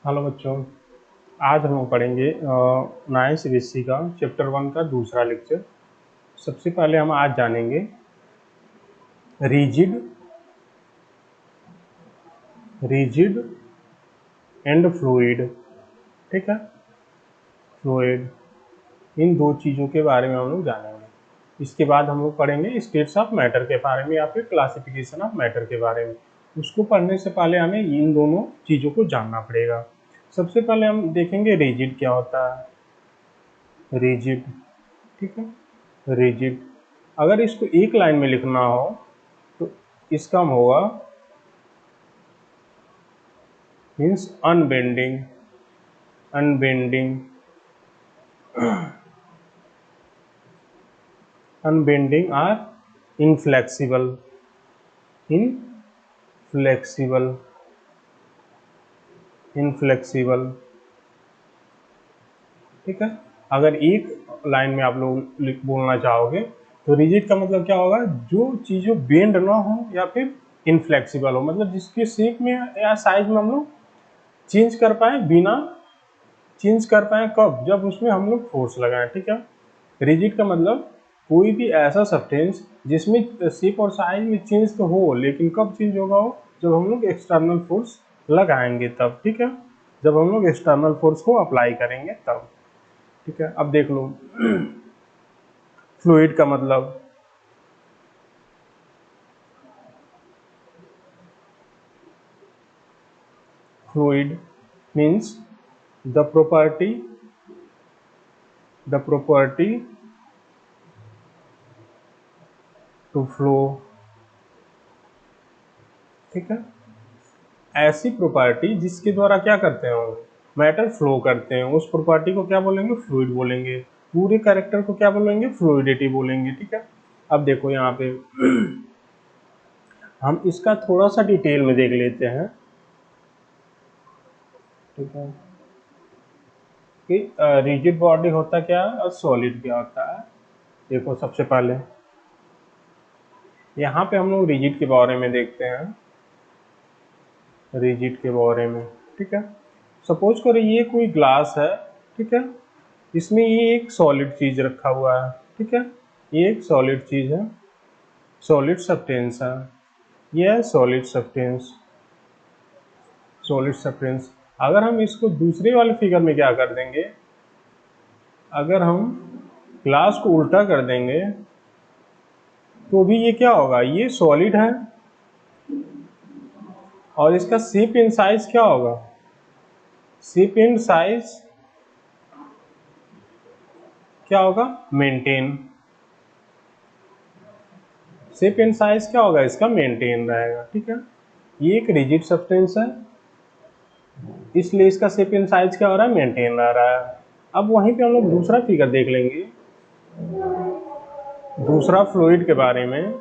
Hello बच्चों, आज हम लोग पढ़ेंगे 9th CBSE का चैप्टर 1 का दूसरा लेक्चर। सबसे पहले हम आज जानेंगे रिजिड रिजिड एंड फ्लूइड। ठीक है, फ्लूइड, इन दो चीज़ों के बारे में हम लोग जानेंगे। इसके बाद हम लोग पढ़ेंगे स्टेट्स ऑफ मैटर के बारे में या फिर क्लासिफिकेशन ऑफ मैटर के बारे में। उसको पढ़ने से पहले हमें इन दोनों चीज़ों को जानना पड़ेगा। सबसे पहले हम देखेंगे रिजिड क्या होता है। रिजिड, ठीक है, रिजिड अगर इसको एक लाइन में लिखना हो तो इसका होगा मीन्स अनबेंडिंग, अनबेंडिंग, अनबेंडिंग और इनफ्लेक्सिबल, इनफ्लेक्सिबल, इनफ्लेक्सिबल। ठीक है, अगर एक लाइन में आप लोग बोलना चाहोगे तो रिजिड का मतलब क्या होगा, जो चीज़ों बेंड ना हो या फिर इनफ्लेक्सिबल हो, मतलब जिसके शेप में या साइज में हम लोग चेंज कर पाए, बिना चेंज कर पाए कब, जब उसमें हम लोग फोर्स लगाएं। ठीक है, रिजिड का मतलब कोई भी ऐसा सब्सटेंस जिसमें शेप और साइज में चेंज तो हो, लेकिन कब चेंज होगा वो, जब हम लोग एक्सटर्नल फोर्स लगाएंगे तब। ठीक है, जब हम लोग एक्सटर्नल फोर्स को अप्लाई करेंगे तब। ठीक है, अब देख लो फ्लूइड का मतलब, fluid means the property to flow. ठीक है, ऐसी प्रॉपर्टी जिसके द्वारा क्या करते हैं हम, मैटर फ्लो करते हैं, उस प्रॉपर्टी को क्या बोलेंगे, फ्लूइड बोलेंगे। पूरे कैरेक्टर को क्या बोलेंगे, फ्लूइडिटी बोलेंगे। ठीक है, अब देखो यहाँ पे हम इसका थोड़ा सा डिटेल में देख लेते हैं। ठीक है, कि रिजिड बॉडी होता क्या है और सॉलिड क्या होता है। देखो सबसे पहले यहाँ पे हम लोग रिजिड के बारे में देखते हैं, रिजिड के बारे में। ठीक है, सपोज करो ये कोई ग्लास है। ठीक है, इसमें ये एक सॉलिड चीज रखा हुआ है। ठीक है, ये एक सॉलिड चीज है, सॉलिड सब्सटेंस है, ये है सॉलिड सब्सटेंस, सॉलिड सब्सटेंस। अगर हम इसको दूसरे वाले फिगर में क्या कर देंगे, अगर हम ग्लास को उल्टा कर देंगे तो भी ये क्या होगा, ये सॉलिड है और इसका शेप एंड साइज क्या होगा, शेप एंड साइज क्या होगा, मेंटेन। शेप एंड साइज क्या होगा, इसका मेंटेन रहेगा। ठीक है, ये एक रिजिड सब्सटेंस है, इसलिए इसका शेप एंड साइज क्या हो रहा है, मेंटेन रह रहा है। अब वहीं पे हम लोग दूसरा फिगर देख लेंगे, दूसरा फ्लूइड के बारे में,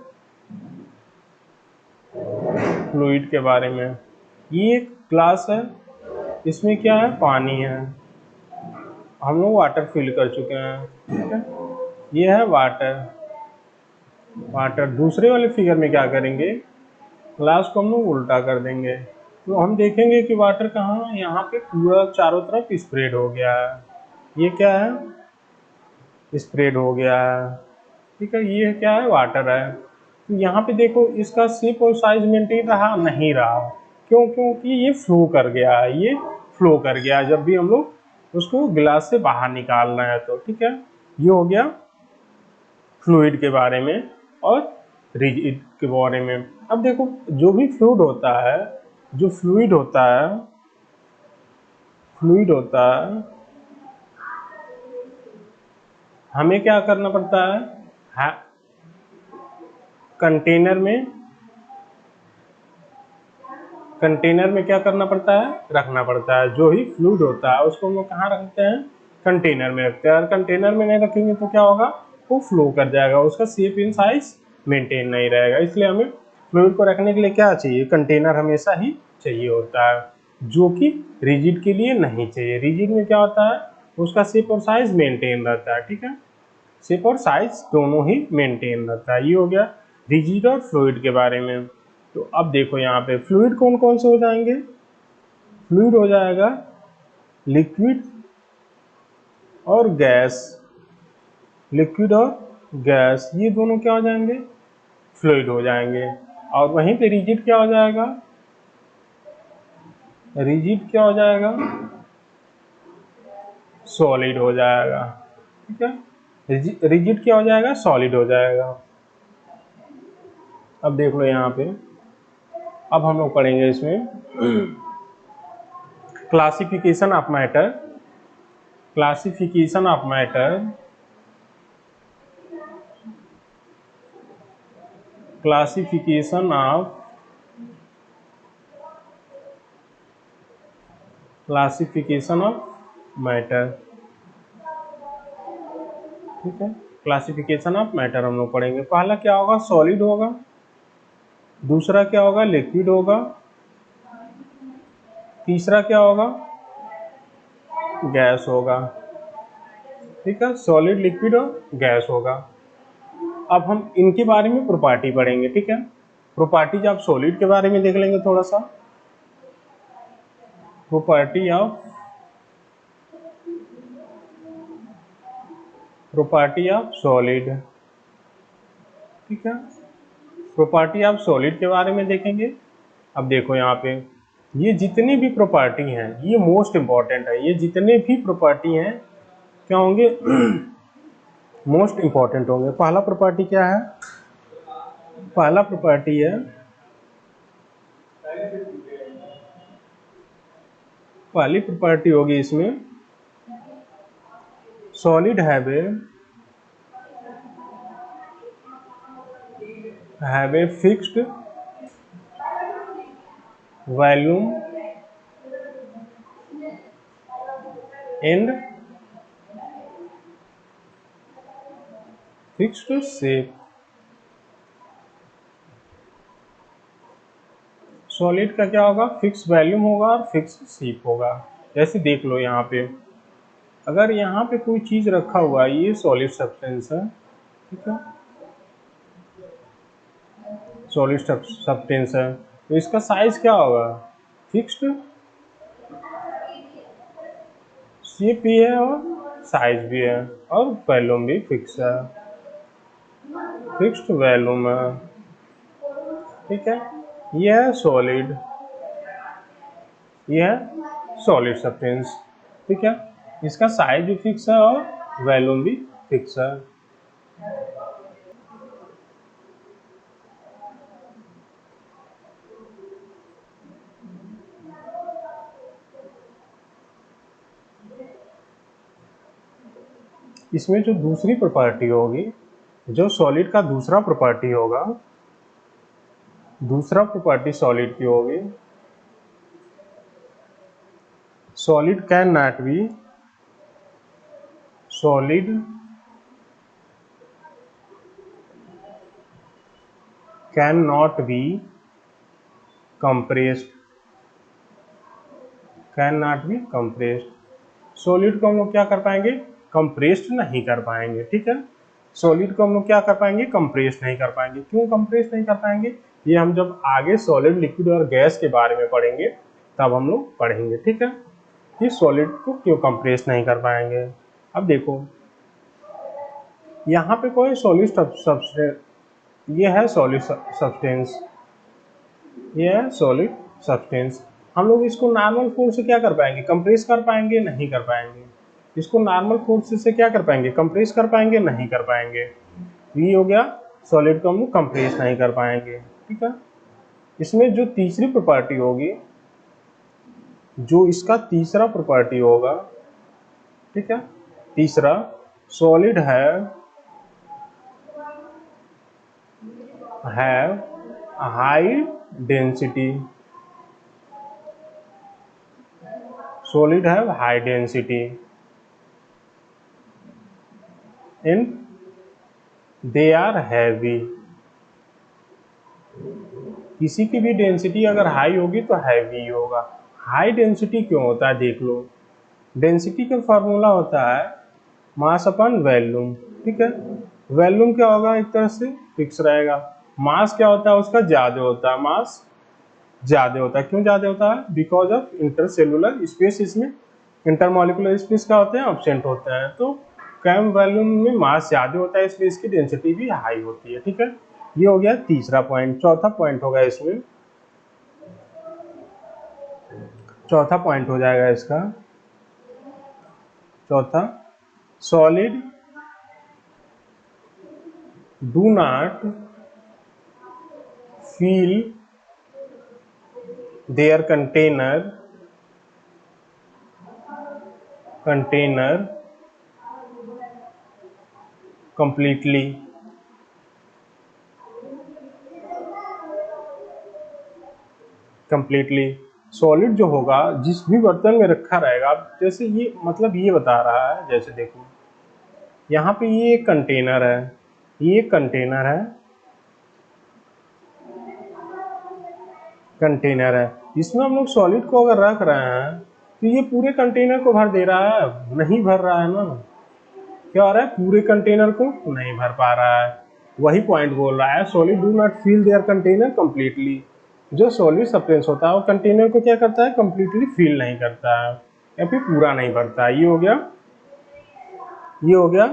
फ्लूइड के बारे में। ये एक ग्लास है, इसमें क्या है, पानी है, हम लोग वाटर फिल कर चुके हैं। ठीक है, ये है वाटर, वाटर। दूसरे वाले फिगर में क्या करेंगे, ग्लास को हम लोग उल्टा कर देंगे तो हम देखेंगे कि वाटर कहाँ, यहाँ पे पूरा चारों तरफ स्प्रेड हो गया है। ये क्या है, स्प्रेड हो गया है। ठीक है, ये क्या है, वाटर है। तो यहाँ पे देखो इसका शेप और साइज मेंटेन रहा, नहीं रहा। क्यों, क्योंकि ये फ्लो कर गया है, ये फ्लो कर गया है जब भी हम लोग उसको गिलास से बाहर निकाल रहे हैं तो। ठीक है, ये हो गया फ्लूइड के बारे में और रिजिड के बारे में। अब देखो जो भी फ्लूइड होता है, जो फ्लूइड होता है, फ्लूइड होता है, हमें क्या करना पड़ता है, कंटेनर में, कंटेनर में क्या करना पड़ता है, रखना पड़ता है। जो ही फ्लूइड होता है उसको हम लोग कहाँ रखते हैं, कंटेनर में रखते हैं। अगर कंटेनर में नहीं रखेंगे तो क्या होगा, वो फ्लो कर जाएगा, उसका शेप इन साइज मेंटेन नहीं रहेगा। इसलिए हमें फ्लूइड को रखने के लिए क्या चाहिए, कंटेनर हमेशा ही चाहिए होता है, जो कि रिजिड के लिए नहीं चाहिए। रिजिड में क्या होता है, उसका शेप और साइज मेंटेन रहता है। ठीक है, शेप और साइज दोनों ही मेंटेन रहता है। ये हो गया रिजिड और फ्लूइड के बारे में। तो अब देखो यहाँ पे फ्लूइड कौन कौन से हो जाएंगे, फ्लूइड हो जाएगा लिक्विड और गैस, लिक्विड और गैस ये दोनों क्या हो जाएंगे, फ्लूइड हो जाएंगे। और वहीं पे रिजिड क्या हो जाएगा, रिजिड क्या हो जाएगा, सॉलिड हो जाएगा। ठीक है, रिजिड क्या हो जाएगा, सॉलिड हो जाएगा। अब देख लो यहाँ पे, अब हम लोग पढ़ेंगे इसमें classification of matter, classification of matter, classification of, classification of matter. ठीक है, क्लासिफिकेशन ऑफ मैटर हम लोग पढ़ेंगे। पहला क्या होगा, सॉलिड होगा, दूसरा क्या होगा, लिक्विड होगा, तीसरा क्या होगा, गैस होगा। ठीक है, सॉलिड, लिक्विड और गैस होगा। अब हम इनके बारे में प्रॉपर्टी पढ़ेंगे। ठीक है, प्रॉपर्टीज आप सॉलिड के बारे में देख लेंगे थोड़ा सा, property of, property of solid. ठीक है, प्रॉपर्टी ऑफ सॉलिड के बारे में देखेंगे। अब देखो यहाँ पे, ये जितनी भी प्रॉपर्टी हैं ये मोस्ट इंपॉर्टेंट है, ये जितने भी प्रॉपर्टी हैं क्या होंगे, मोस्ट इंपॉर्टेंट होंगे। पहला प्रॉपर्टी क्या है, पहला प्रॉपर्टी है, पहली प्रॉपर्टी होगी इसमें, solid have a fixed volume and fixed shape. Solid का क्या होगा, फिक्स वॉल्यूम होगा और फिक्स शेप होगा। जैसे देख लो यहाँ पे, अगर यहाँ पे कोई चीज रखा हुआ है, ये सॉलिड सब्सटेंस है। ठीक है, सॉलिड सब्सटेंस है, तो इसका साइज क्या होगा, फिक्स्ड, शेप भी है और साइज भी है, और वॉल्यूम भी फिक्स है, फिक्स्ड वॉल्यूम है। ठीक है, यह है सॉलिड, यह है सॉलिड सब्सटेंस। ठीक है, इसका साइज भी फिक्स है और वॉल्यूम भी फिक्स है। इसमें जो दूसरी प्रॉपर्टी होगी, जो सॉलिड का दूसरा प्रॉपर्टी होगा, दूसरा प्रॉपर्टी सॉलिड की होगी, solid can not be, solid can not be compressed, can not be compressed. Solid को हम लोग क्या कर पाएंगे, कंप्रेस्ड नहीं कर पाएंगे। ठीक है, सॉलिड को हम लोग क्या कर पाएंगे, कंप्रेस्ड नहीं कर पाएंगे। क्यों कंप्रेस्ड नहीं कर पाएंगे, ये हम जब आगे सॉलिड, लिक्विड और गैस के बारे में पढ़ेंगे तब हम लोग पढ़ेंगे। ठीक है, कि सॉलिड को क्यों कंप्रेस नहीं कर पाएंगे। अब देखो यहाँ पे कोई सॉलिड सब्सटेंस, ये है सॉलिड सब्सटेंस, ये है सॉलिड सब्सटेंस। हम लोग इसको नॉर्मल फोर्स से क्या कर पाएंगे, कंप्रेस कर पाएंगे, नहीं कर पाएंगे। इसको नॉर्मल फोर्स से क्या कर पाएंगे, कंप्रेस कर पाएंगे, नहीं कर पाएंगे। ये हो गया, सॉलिड को हम लोग कंप्रेस नहीं कर पाएंगे। ठीक है, इसमें जो तीसरी प्रॉपर्टी होगी, जो इसका तीसरा प्रॉपर्टी होगा, ठीक है, तीसरा, solid have high density, solid have high density and they are heavy. किसी की भी डेंसिटी अगर हाई होगी तो हैवी होगा। हाई डेंसिटी क्यों होता है, देख लो, डेंसिटी का फॉर्मूला होता है मास अपन वॉल्यूम। ठीक है, वॉल्यूम क्या होगा, एक तरह से फिक्स रहेगा। मास क्या होता है उसका, ज्यादा होता है, मास ज्यादा होता है। क्यों ज्यादा होता है, बिकॉज ऑफ इंटरसेलुलर स्पेस इसमें इंटरमॉलिकुलर स्पेस क्या होते हैं, एब्सेंट होते हैं। तो कम वॉल्यूम में मास ज़्यादा होता है इसलिए इसकी डेंसिटी भी हाई होती है। ठीक है, ये हो गया तीसरा पॉइंट। चौथा पॉइंट होगा इसमें, चौथा पॉइंट हो जाएगा इसका चौथा, solid do not fill their container completely। Solid जो होगा जिस भी बर्तन में रखा रहेगा, जैसे ये मतलब ये बता रहा है, जैसे देखो यहाँ पे ये एक कंटेनर है, ये एक कंटेनर है, इसमें हम लोग सॉलिड को अगर रख रहे हैं तो ये पूरे कंटेनर को भर दे रहा है, नहीं भर रहा है ना। क्या हो रहा है, पूरे कंटेनर को नहीं भर पा रहा है। वही पॉइंट बोल रहा है, solid do not fill their container completely. जो सॉलिड सब्सटेंस होता है वो कंटेनर को क्या करता है, कंप्लीटली फिल नहीं करता है या फिर पूरा नहीं भरता है। ये हो गया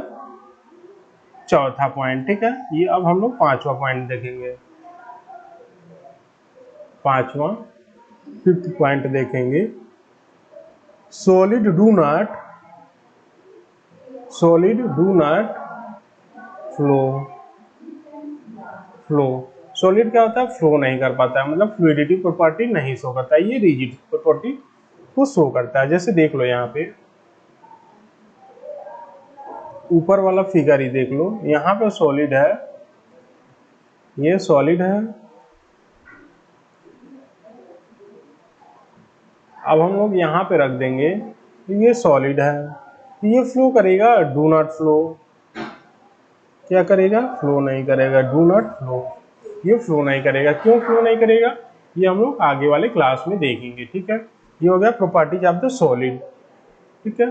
चौथा पॉइंट। ठीक है, ये अब हम लोग पांचवा पॉइंट देखेंगे। पांचवा, फिफ्थ पॉइंट देखेंगे, solid do not flow. Solid क्या होता है, फ्लो नहीं कर पाता है, मतलब फ्लूइडिटी प्रॉपर्टी नहीं शो करता है, ये रिजिड प्रॉपर्टी को शो करता है। जैसे देख लो यहाँ पे ऊपर वाला फिगर ही देख लो, यहाँ पे सॉलिड है, ये सॉलिड है। अब हम लोग यहाँ पे रख देंगे तो ये सॉलिड है, तो ये फ्लो करेगा, डू नॉट फ्लो। क्या करेगा, फ्लो नहीं करेगा, डू नॉट फ्लो। ये फ्लो नहीं करेगा, क्यों फ्लो नहीं करेगा, ये हम लोग आगे वाले क्लास में देखेंगे। ठीक है, ये हो गया प्रॉपर्टीज ऑफ द सॉलिड। ठीक है,